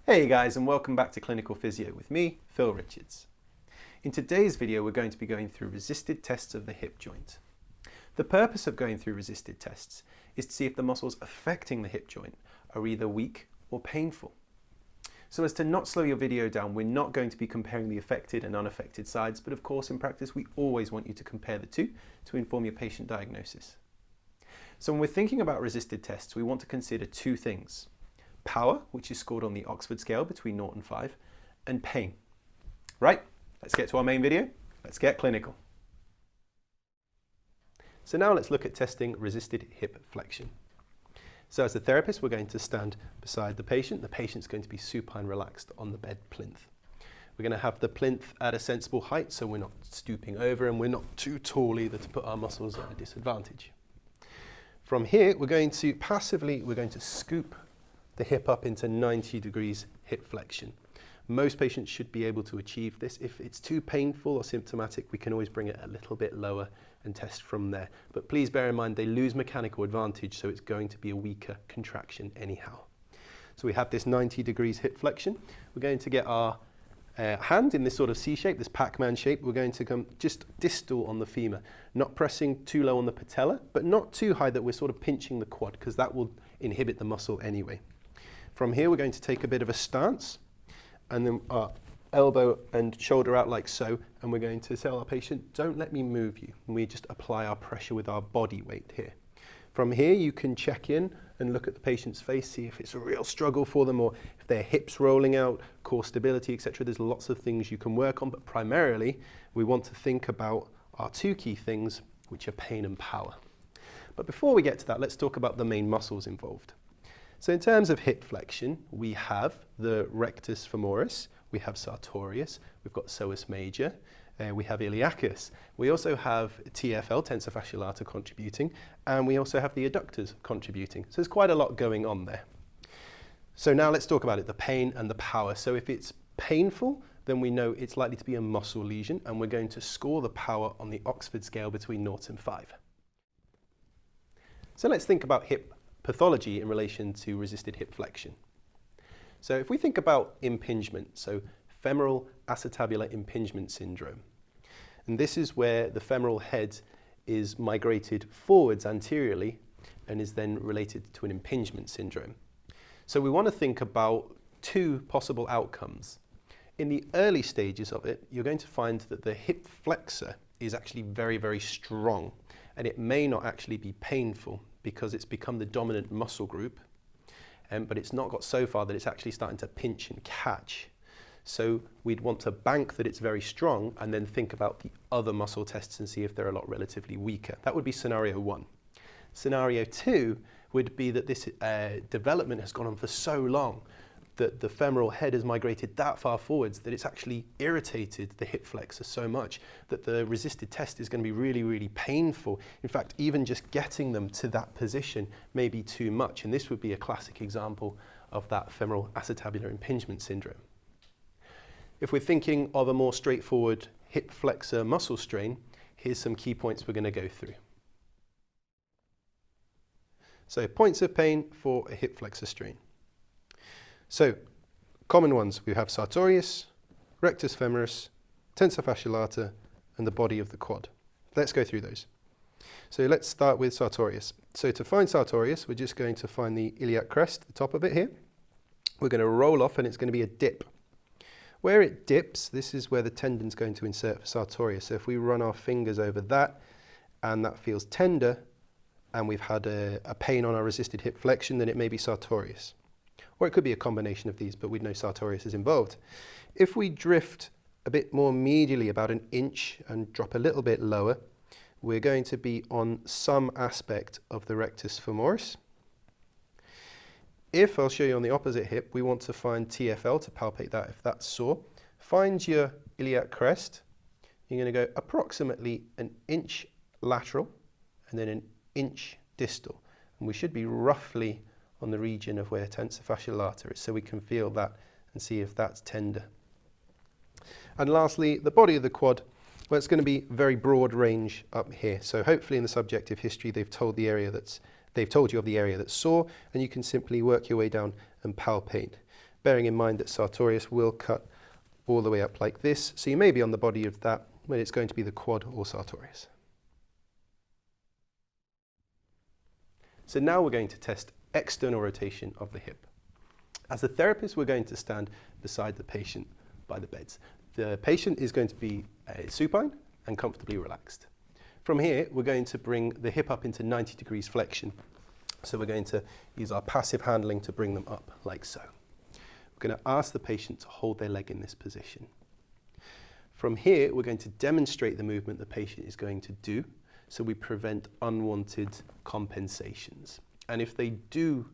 Hey guys, and welcome back to Clinical Physio with me, Phil Richards. In today's video, we're going to be going through resisted tests of the hip joint. The purpose of going through resisted tests is to see if the muscles affecting the hip joint are either weak or painful. So as to not slow your video down, we're not going to be comparing the affected and unaffected sides, but of course in practice we always want you to compare the two to inform your patient diagnosis. So when we're thinking about resisted tests, we want to consider two things: power, which is scored on the Oxford scale between 0 and 5, and pain. Right, let's get to our main video. Let's get clinical. So now let's look at testing resisted hip flexion. So as the therapist, we're going to stand beside the patient. The patient's going to be supine relaxed on the bed plinth. We're going to have the plinth at a sensible height, so we're not stooping over and we're not too tall either to put our muscles at a disadvantage. From here, we're going to scoop the hip up into 90 degrees hip flexion. Most patients should be able to achieve this. If it's too painful or symptomatic, we can always bring it a little bit lower and test from there. But please bear in mind they lose mechanical advantage, so it's going to be a weaker contraction anyhow. So we have this 90 degrees hip flexion. We're going to get our hand in this sort of C shape, this Pac-Man shape. We're going to come just distal on the femur, not pressing too low on the patella, but not too high that we're sort of pinching the quad, because that will inhibit the muscle anyway. From here, we're going to take a bit of a stance, and then our elbow and shoulder out like so, and we're going to tell our patient, don't let me move you. And we just apply our pressure with our body weight here. From here, you can check in and look at the patient's face, see if it's a real struggle for them, or if their hips rolling out, core stability, etc. There's lots of things you can work on, but primarily, we want to think about our two key things, which are pain and power. But before we get to that, let's talk about the main muscles involved. So in terms of hip flexion, we have the rectus femoris, we have sartorius, we've got psoas major, we have iliacus. We also have TFL, tensor fasciae lata, contributing, and we also have the adductors contributing. So there's quite a lot going on there. So now let's talk about it, the pain and the power. So if it's painful, then we know it's likely to be a muscle lesion, and we're going to score the power on the Oxford scale between 0 and 5. So let's think about hip pathology in relation to resisted hip flexion. So if we think about impingement, so femoral acetabular impingement syndrome, and this is where the femoral head is migrated forwards anteriorly and is then related to an impingement syndrome. So we want to think about two possible outcomes. In the early stages of it, you're going to find that the hip flexor is actually very, very strong, and it may not actually be painful because it's become the dominant muscle group, but it's not got so far that it's actually starting to pinch and catch. So we'd want to bank that it's very strong and then think about the other muscle tests and see if they're a lot relatively weaker. That would be scenario 1. Scenario 2 would be that this development has gone on for so long that the femoral head has migrated that far forwards that it's actually irritated the hip flexor so much that the resisted test is going to be really, really painful. In fact, even just getting them to that position may be too much, and this would be a classic example of that femoral acetabular impingement syndrome. If we're thinking of a more straightforward hip flexor muscle strain, here's some key points we're going to go through. So points of pain for a hip flexor strain. So, common ones, we have sartorius, rectus femoris, tensor fasciae lata, and the body of the quad. Let's go through those. So let's start with sartorius. So to find sartorius, we're just going to find the iliac crest, the top of it here. We're going to roll off and it's going to be a dip. Where it dips, this is where the tendon's going to insert for sartorius. So if we run our fingers over that, and that feels tender, and we've had a pain on our resisted hip flexion, then it may be sartorius. Or it could be a combination of these, but we know sartorius is involved. If we drift a bit more medially, about an inch, and drop a little bit lower, we're going to be on some aspect of the rectus femoris. If, I'll show you on the opposite hip, we want to find TFL to palpate that if that's sore, find your iliac crest. You're going to go approximately an inch lateral and then an inch distal. And we should be roughly on the region of where tensor fasciae lata is, so we can feel that and see if that's tender. And lastly, the body of the quad, well, it's going to be very broad range up here. So hopefully in the subjective history, they've told you of the area that's sore, and you can simply work your way down and palpate. bearing in mind that sartorius will cut all the way up like this. So you may be on the body of that when it's going to be the quad or sartorius. So now we're going to test external rotation of the hip. As a therapist, we're going to stand beside the patient by the beds. The patient is going to be supine and comfortably relaxed. From here, we're going to bring the hip up into 90 degrees flexion. So we're going to use our passive handling to bring them up like so. We're going to ask the patient to hold their leg in this position. From here, we're going to demonstrate the movement the patient is going to do, so we prevent unwanted compensations. And if they do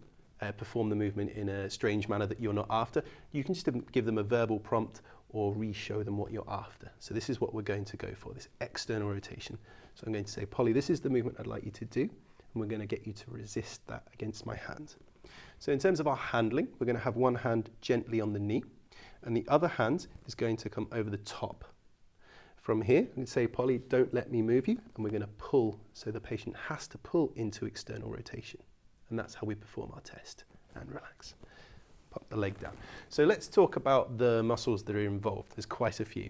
perform the movement in a strange manner that you're not after, you can just give them a verbal prompt or re-show them what you're after. So this is what we're going to go for, this external rotation. So I'm going to say, Polly, this is the movement I'd like you to do, and we're going to get you to resist that against my hand. So in terms of our handling, we're going to have one hand gently on the knee, and the other hand is going to come over the top. From here, we can say, Polly, don't let me move you, and we're going to pull, so the patient has to pull into external rotation. And that's how we perform our test. And relax. Pop the leg down. So let's talk about the muscles that are involved. There's quite a few.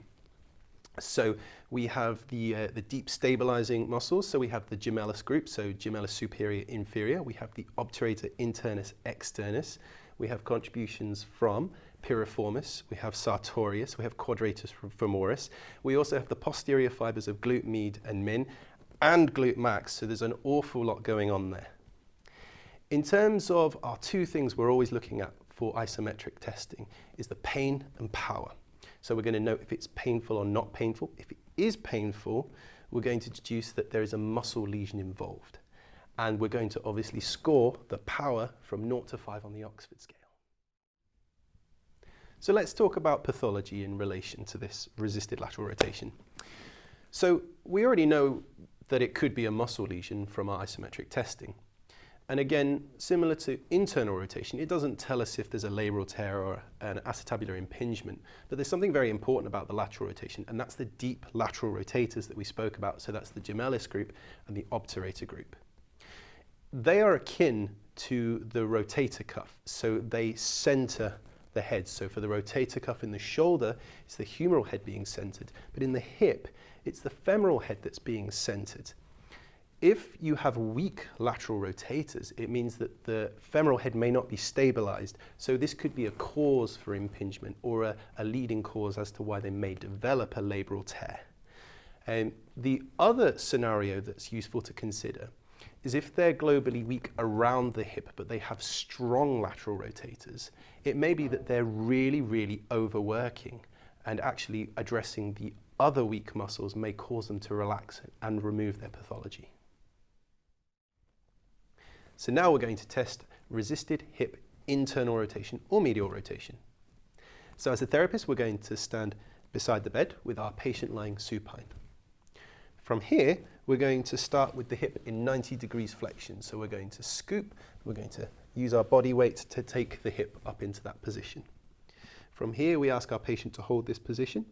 So we have the deep stabilizing muscles. So we have the gemellus group, so gemellus superior, inferior. We have the obturator internus, externus. We have contributions from piriformis, we have sartorius, we have quadratus femoris. We also have the posterior fibers of glute med and min and glute max. So there's an awful lot going on there. In terms of our two things we're always looking at for isometric testing is the pain and power. So we're going to note if it's painful or not painful. If it is painful, we're going to deduce that there is a muscle lesion involved. And we're going to obviously score the power from 0 to 5 on the Oxford scale. So let's talk about pathology in relation to this resisted lateral rotation. So we already know that it could be a muscle lesion from our isometric testing. And again, similar to internal rotation, it doesn't tell us if there's a labral tear or an acetabular impingement, but there's something very important about the lateral rotation, and that's the deep lateral rotators that we spoke about. So that's the gemellus group and the obturator group. They are akin to the rotator cuff, so they center the head. So for the rotator cuff in the shoulder, it's the humeral head being centered, but in the hip, it's the femoral head that's being centered. If you have weak lateral rotators, it means that the femoral head may not be stabilized. So this could be a cause for impingement or a leading cause as to why they may develop a labral tear. The other scenario that's useful to consider is if they're globally weak around the hip, but they have strong lateral rotators, it may be that they're really, really overworking, and actually addressing the other weak muscles may cause them to relax and remove their pathology. So now we're going to test resisted hip internal rotation or medial rotation. So as a therapist, we're going to stand beside the bed with our patient lying supine. From here, we're going to start with the hip in 90 degrees flexion. So we're going to scoop, we're going to use our body weight to take the hip up into that position. From here, we ask our patient to hold this position.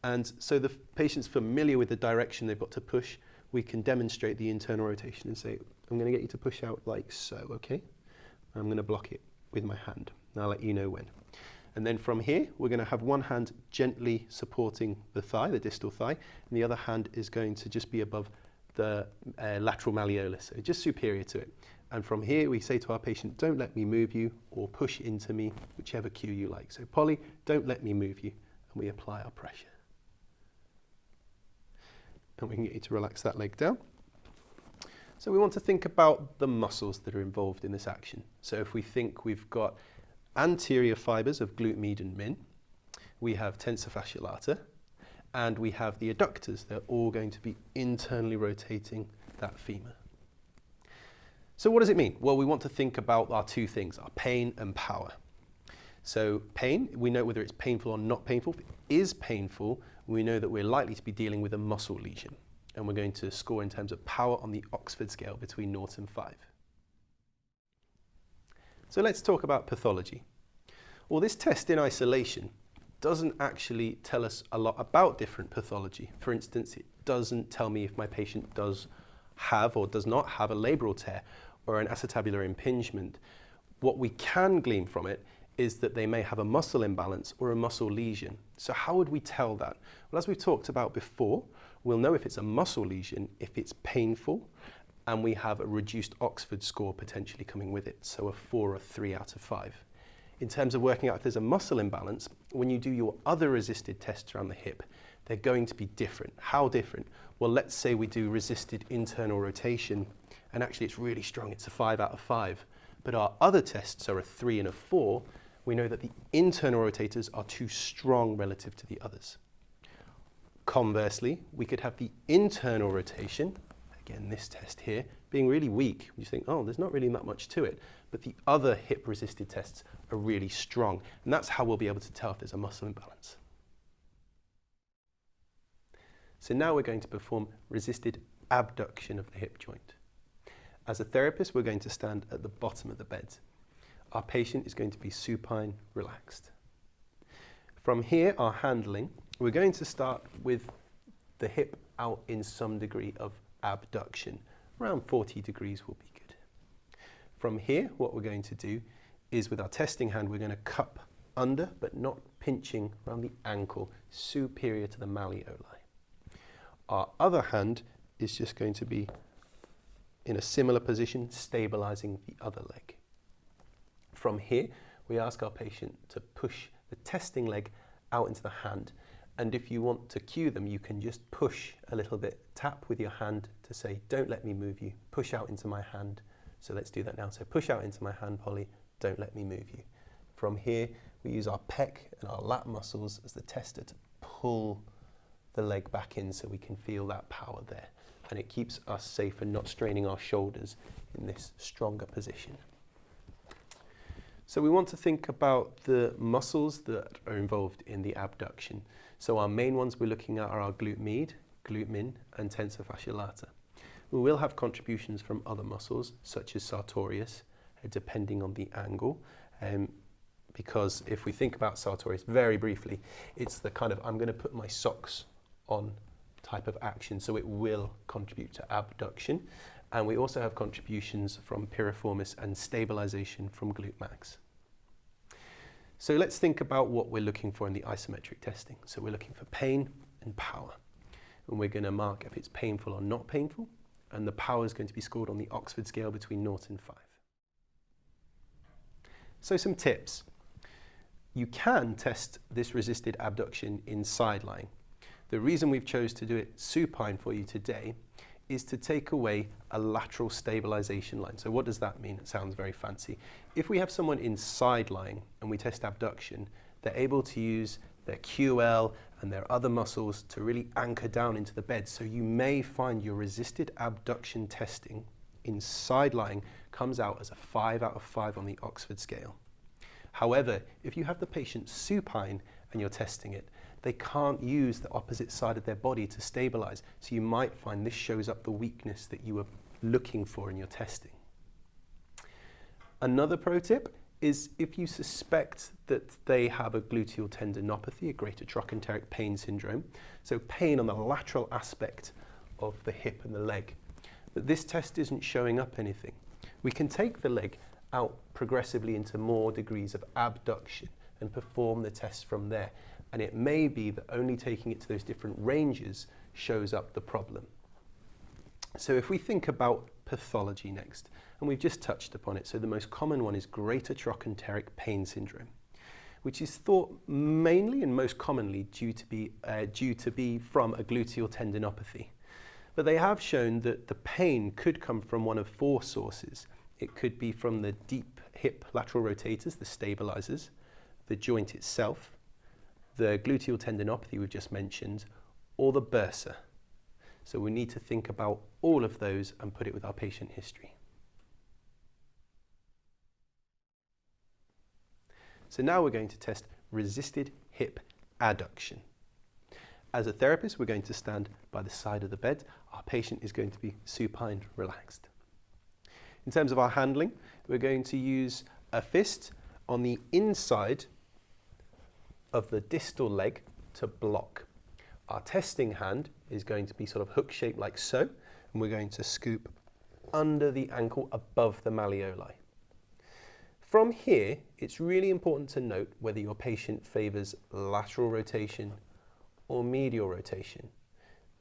And so the patient's familiar with the direction they've got to push, we can demonstrate the internal rotation and say, I'm going to get you to push out like so, okay? I'm going to block it with my hand, and I'll let you know when. And then from here, we're going to have one hand gently supporting the thigh, the distal thigh, and the other hand is going to just be above the lateral malleolus, so just superior to it. And from here, we say to our patient, don't let me move you, or push into me, whichever cue you like. So Polly, don't let me move you, and we apply our pressure. And we can get you to relax that leg down. So we want to think about the muscles that are involved in this action. So if we think we've got anterior fibers of glute med and min, we have tensor fascia lata, and we have the adductors. They're all going to be internally rotating that femur. So what does it mean? Well, we want to think about our two things, our pain and power. So pain, we know whether it's painful or not painful. If it is painful, we know that we're likely to be dealing with a muscle lesion. And we're going to score in terms of power on the Oxford scale between 0 and 5. So let's talk about pathology. Well, this test in isolation doesn't actually tell us a lot about different pathology. For instance, it doesn't tell me if my patient does have or does not have a labral tear or an acetabular impingement. What we can glean from it is that they may have a muscle imbalance or a muscle lesion. So how would we tell that? Well, as we've talked about before, we'll know if it's a muscle lesion if it's painful and we have a reduced Oxford score potentially coming with it, so a 4 or 3 out of 5. In terms of working out if there's a muscle imbalance, when you do your other resisted tests around the hip, they're going to be different. How different? Well, let's say we do resisted internal rotation, and actually it's really strong, it's a 5 out of 5. But our other tests are a 3 and a 4. We know that the internal rotators are too strong relative to the others. Conversely, we could have the internal rotation, again this test here, being really weak. You think, oh, there's not really that much to it. But the other hip resisted tests are really strong. And that's how we'll be able to tell if there's a muscle imbalance. So now we're going to perform resisted abduction of the hip joint. As a therapist, we're going to stand at the bottom of the bed. Our patient is going to be supine, relaxed. From here, our handling, we're going to start with the hip out in some degree of abduction. Around 40 degrees will be good. From here, what we're going to do is with our testing hand, we're going to cup under, but not pinching around the ankle, superior to the malleoli. Our other hand is just going to be in a similar position, stabilizing the other leg. From here, we ask our patient to push the testing leg out into the hand. And if you want to cue them, you can just push a little bit, tap with your hand to say, don't let me move you, push out into my hand. So let's do that now. So push out into my hand, Polly, don't let me move you. From here, we use our pec and our lat muscles as the tester to pull the leg back in so we can feel that power there. And it keeps us safe and not straining our shoulders in this stronger position. So we want to think about the muscles that are involved in the abduction. So our main ones we're looking at are our glute med, glute min, and tensor fascia lata. We will have contributions from other muscles, such as sartorius, depending on the angle. Because if we think about sartorius very briefly, it's the kind of, I'm going to put my socks on type of action, so it will contribute to abduction. And we also have contributions from piriformis and stabilization from glute max. So let's think about what we're looking for in the isometric testing. So we're looking for pain and power. And we're going to mark if it's painful or not painful. And the power is going to be scored on the Oxford scale between 0 and 5. So some tips. You can test this resisted abduction in side lying. The reason we've chose to do it supine for you today is to take away a lateral stabilization line. So what does that mean? It sounds very fancy. If we have someone in side lying and we test abduction, they're able to use their QL and their other muscles to really anchor down into the bed. So you may find your resisted abduction testing in side lying comes out as a 5 out of 5 on the Oxford scale. However, if you have the patient supine and you're testing it, they can't use the opposite side of their body to stabilize. So you might find this shows up the weakness that you were looking for in your testing. Another pro tip is if you suspect that they have a gluteal tendinopathy, a greater trochanteric pain syndrome, so pain on the lateral aspect of the hip and the leg, but this test isn't showing up anything, we can take the leg out progressively into more degrees of abduction and perform the test from there. And it may be that only taking it to those different ranges shows up the problem. So if we think about pathology next, and we've just touched upon it, so the most common one is greater trochanteric pain syndrome, which is thought mainly and most commonly due to be from a gluteal tendinopathy. But they have shown that the pain could come from one of 4 sources. It could be from the deep hip lateral rotators, the stabilizers, the joint itself, the gluteal tendinopathy we've just mentioned, or the bursa. So we need to think about all of those and put it with our patient history. So now we're going to test resisted hip adduction. As a therapist, we're going to stand by the side of the bed. Our patient is going to be supine, relaxed. In terms of our handling, we're going to use a fist on the inside of the distal leg to block. Our testing hand is going to be sort of hook-shaped like so, and we're going to scoop under the ankle above the malleoli. From here, it's really important to note whether your patient favours lateral rotation or medial rotation.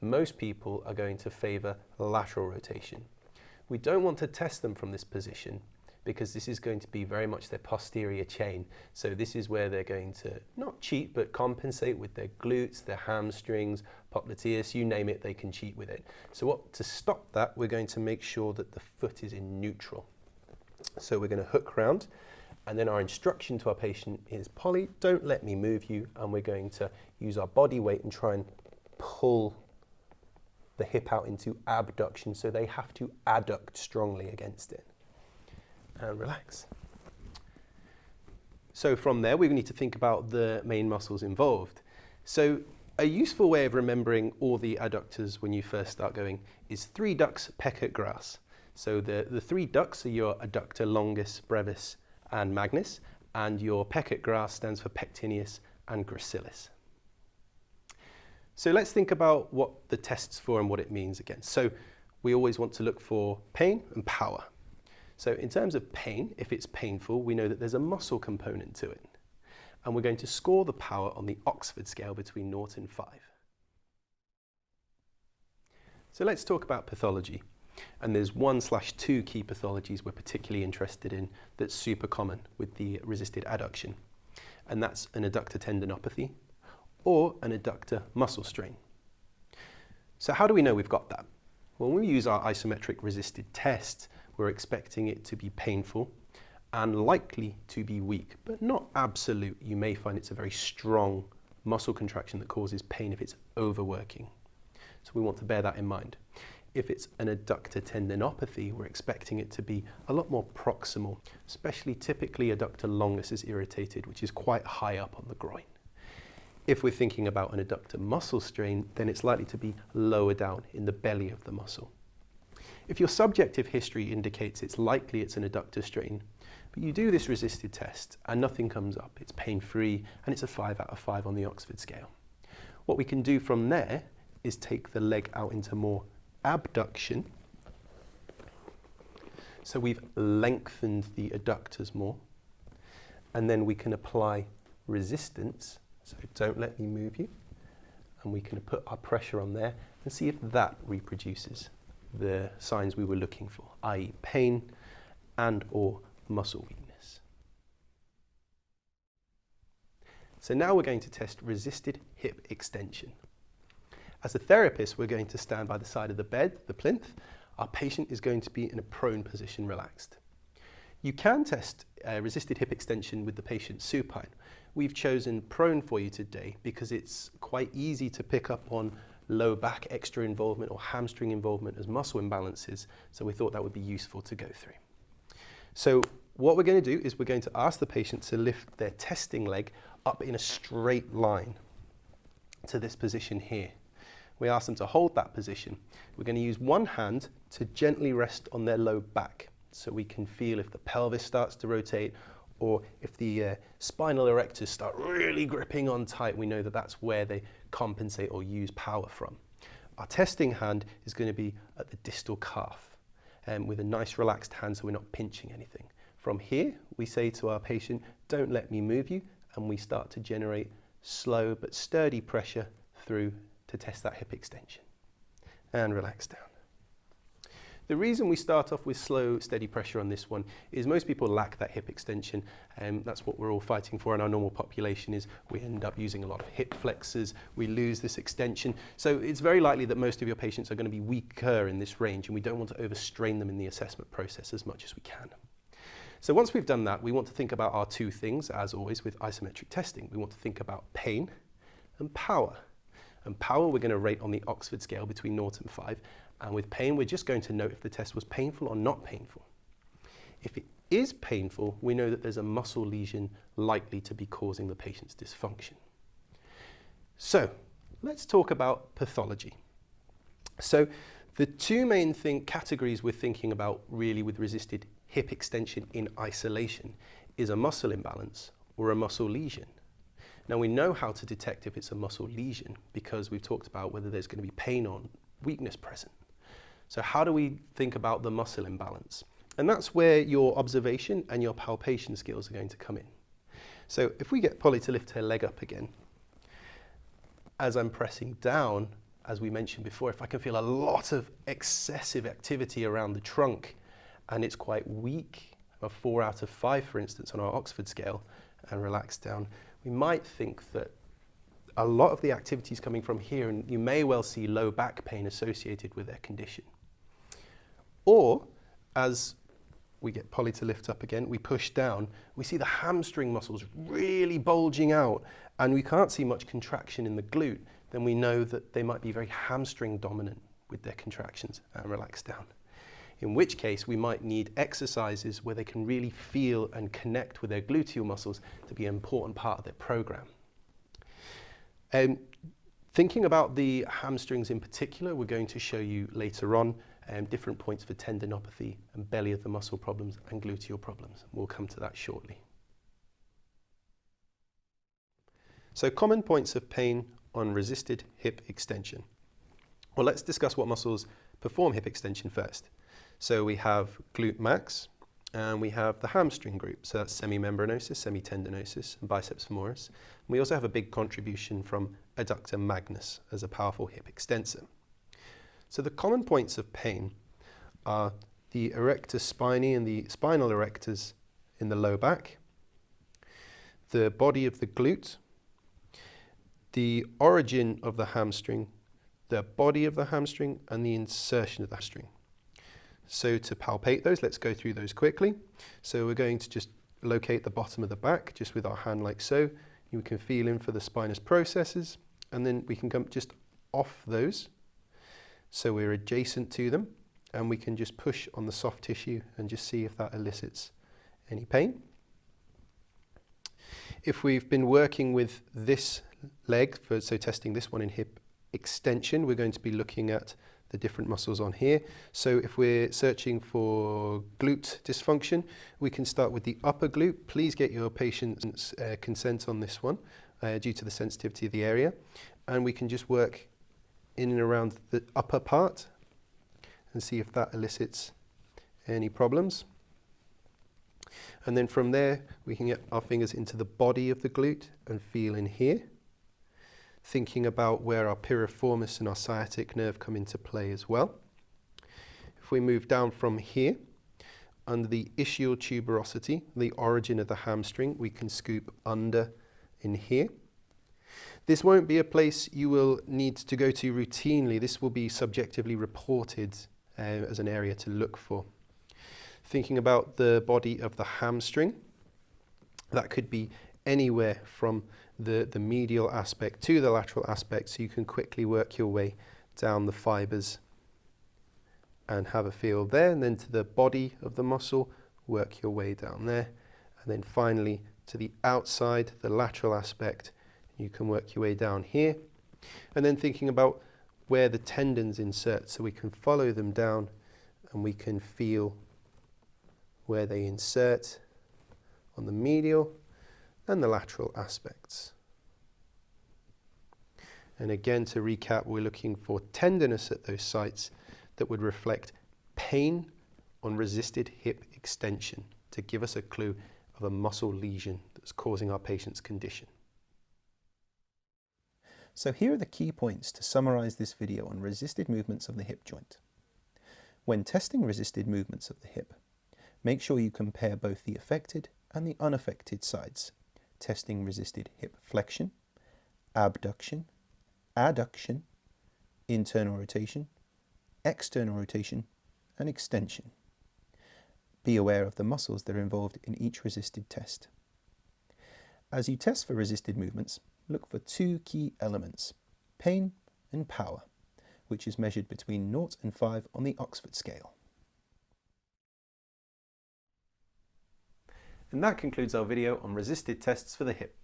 Most people are going to favour lateral rotation. We don't want to test them from this position because this is going to be very much their posterior chain. So this is where they're going to not cheat, but compensate with their glutes, their hamstrings, popliteus, you name it, they can cheat with it. So to stop that, we're going to make sure that the foot is in neutral. So we're going to hook round, and then our instruction to our patient is, Polly, don't let me move you, and we're going to use our body weight and try and pull the hip out into abduction, so they have to adduct strongly against it. And relax. So from there, we need to think about the main muscles involved. So a useful way of remembering all the adductors when you first start going is 3 ducts peccet gras. So the 3 ducts are your adductor longus, brevis, and magnus, and your peccet gras stands for pectineus and gracilis. So let's think about what the test's for and what it means again. So we always want to look for pain and power. So in terms of pain, if it's painful, we know that there's a muscle component to it. And we're going to score the power on the Oxford scale between 0 and 5. So let's talk about pathology. And there's 1/2 key pathologies we're particularly interested in that's super common with the resisted adduction. And that's an adductor tendinopathy or an adductor muscle strain. So how do we know we've got that? Well, when we use our isometric resisted test, we're expecting it to be painful and likely to be weak, but not absolute. You may find it's a very strong muscle contraction that causes pain if it's overworking. So we want to bear that in mind. If it's an adductor tendinopathy, we're expecting it to be a lot more proximal, especially typically adductor longus is irritated, which is quite high up on the groin. If we're thinking about an adductor muscle strain, then it's likely to be lower down in the belly of the muscle. If your subjective history indicates it's likely it's an adductor strain, but you do this resisted test and nothing comes up, it's pain-free, and it's a 5 out of 5 on the Oxford scale. What we can do from there is take the leg out into more abduction. So we've lengthened the adductors more, and then we can apply resistance, so don't let me move you, and we can put our pressure on there and see if that reproduces the signs we were looking for, i.e. pain and or muscle weakness. So now we're going to test resisted hip extension. As a therapist, we're going to stand by the side of the bed, the plinth. Our patient is going to be in a prone position, relaxed. You can test resisted hip extension with the patient supine. We've chosen prone for you today because it's quite easy to pick up on low back extra involvement or hamstring involvement as muscle imbalances, so we thought that would be useful to go through. So what we're going to do is we're going to ask the patient to lift their testing leg up in a straight line to this position here. We ask them to hold that position. We're going to use one hand to gently rest on their low back so we can feel if the pelvis starts to rotate or if the spinal erectors start really gripping on tight. We know that that's where they compensate or use power from. Our testing hand is going to be at the distal calf with a nice relaxed hand so we're not pinching anything. From here, we say to our patient, don't let me move you, and we start to generate slow but sturdy pressure through to test that hip extension. And relax down. The reason we start off with slow, steady pressure on this one is most people lack that hip extension, and that's what we're all fighting for in our normal population. Is we end up using a lot of hip flexors, we lose this extension. So it's very likely that most of your patients are going to be weaker in this range, and we don't want to overstrain them in the assessment process as much as we can. So once we've done that, we want to think about our 2 things, as always with isometric testing. We want to think about pain and power. And power we're going to rate on the Oxford scale between 0 and 5. And with pain, we're just going to note if the test was painful or not painful. If it is painful, we know that there's a muscle lesion likely to be causing the patient's dysfunction. So let's talk about pathology. So the 2 main categories we're thinking about really with resisted hip extension in isolation is a muscle imbalance or a muscle lesion. Now we know how to detect if it's a muscle lesion because we've talked about whether there's going to be pain or weakness present. So how do we think about the muscle imbalance? And that's where your observation and your palpation skills are going to come in. So if we get Polly to lift her leg up again, as I'm pressing down, as we mentioned before, if I can feel a lot of excessive activity around the trunk and it's quite weak, a 4 out of 5 for instance on our Oxford scale, and relax down, we might think that a lot of the activity is coming from here, and you may well see low back pain associated with their condition. Or, as we get Polly to lift up again, we push down, we see the hamstring muscles really bulging out, and we can't see much contraction in the glute, then we know that they might be very hamstring dominant with their contractions, and relax down. In which case, we might need exercises where they can really feel and connect with their gluteal muscles to be an important part of their program. Thinking about the hamstrings in particular, we're going to show you later on different points for tendinopathy and belly of the muscle problems and gluteal problems. We'll come to that shortly. So common points of pain on resisted hip extension. Well, let's discuss what muscles perform hip extension first. So we have glute max, and we have the hamstring group. So that's semimembranosus, semitendinosus, and biceps femoris. And we also have a big contribution from adductor magnus as a powerful hip extensor. So the common points of pain are the erector spinae and the spinal erectors in the low back, the body of the glute, the origin of the hamstring, the body of the hamstring, and the insertion of the hamstring. So to palpate those, let's go through those quickly. So we're going to just locate the bottom of the back, just with our hand like so. You can feel in for the spinous processes, and then we can come just off those. So we're adjacent to them, and we can just push on the soft tissue and just see if that elicits any pain. If we've been working with this leg, so testing this one in hip extension, we're going to be looking at the different muscles on here. So if we're searching for glute dysfunction, we can start with the upper glute. Please get your patient's consent on this one due to the sensitivity of the area. And we can just work in and around the upper part and see if that elicits any problems. And then from there, we can get our fingers into the body of the glute and feel in here, thinking about where our piriformis and our sciatic nerve come into play as well. If we move down from here, under the ischial tuberosity, the origin of the hamstring, we can scoop under in here. This won't be a place you will need to go to routinely. This will be subjectively reported as an area to look for. Thinking about the body of the hamstring, that could be anywhere from the medial aspect to the lateral aspect, so you can quickly work your way down the fibers and have a feel there, and then to the body of the muscle, work your way down there, and then finally to the outside, the lateral aspect, you can work your way down here, and then thinking about where the tendons insert, so we can follow them down and we can feel where they insert on the medial and the lateral aspects. And again, to recap, we're looking for tenderness at those sites that would reflect pain on resisted hip extension to give us a clue of a muscle lesion that's causing our patient's condition. So here are the key points to summarize this video on resisted movements of the hip joint. When testing resisted movements of the hip, make sure you compare both the affected and the unaffected sides, testing resisted hip flexion, abduction, adduction, internal rotation, external rotation, and extension. Be aware of the muscles that are involved in each resisted test. As you test for resisted movements, look for two key elements, pain and power, which is measured between 0 and 5 on the Oxford scale. And that concludes our video on resisted tests for the hip.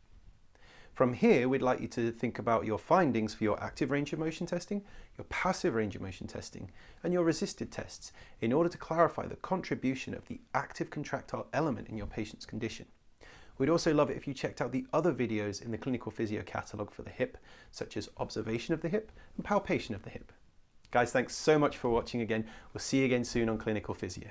From here, we'd like you to think about your findings for your active range of motion testing, your passive range of motion testing, and your resisted tests in order to clarify the contribution of the active contractile element in your patient's condition. We'd also love it if you checked out the other videos in the clinical physio catalogue for the hip, such as observation of the hip and palpation of the hip. Guys, thanks so much for watching again. We'll see you again soon on Clinical Physio.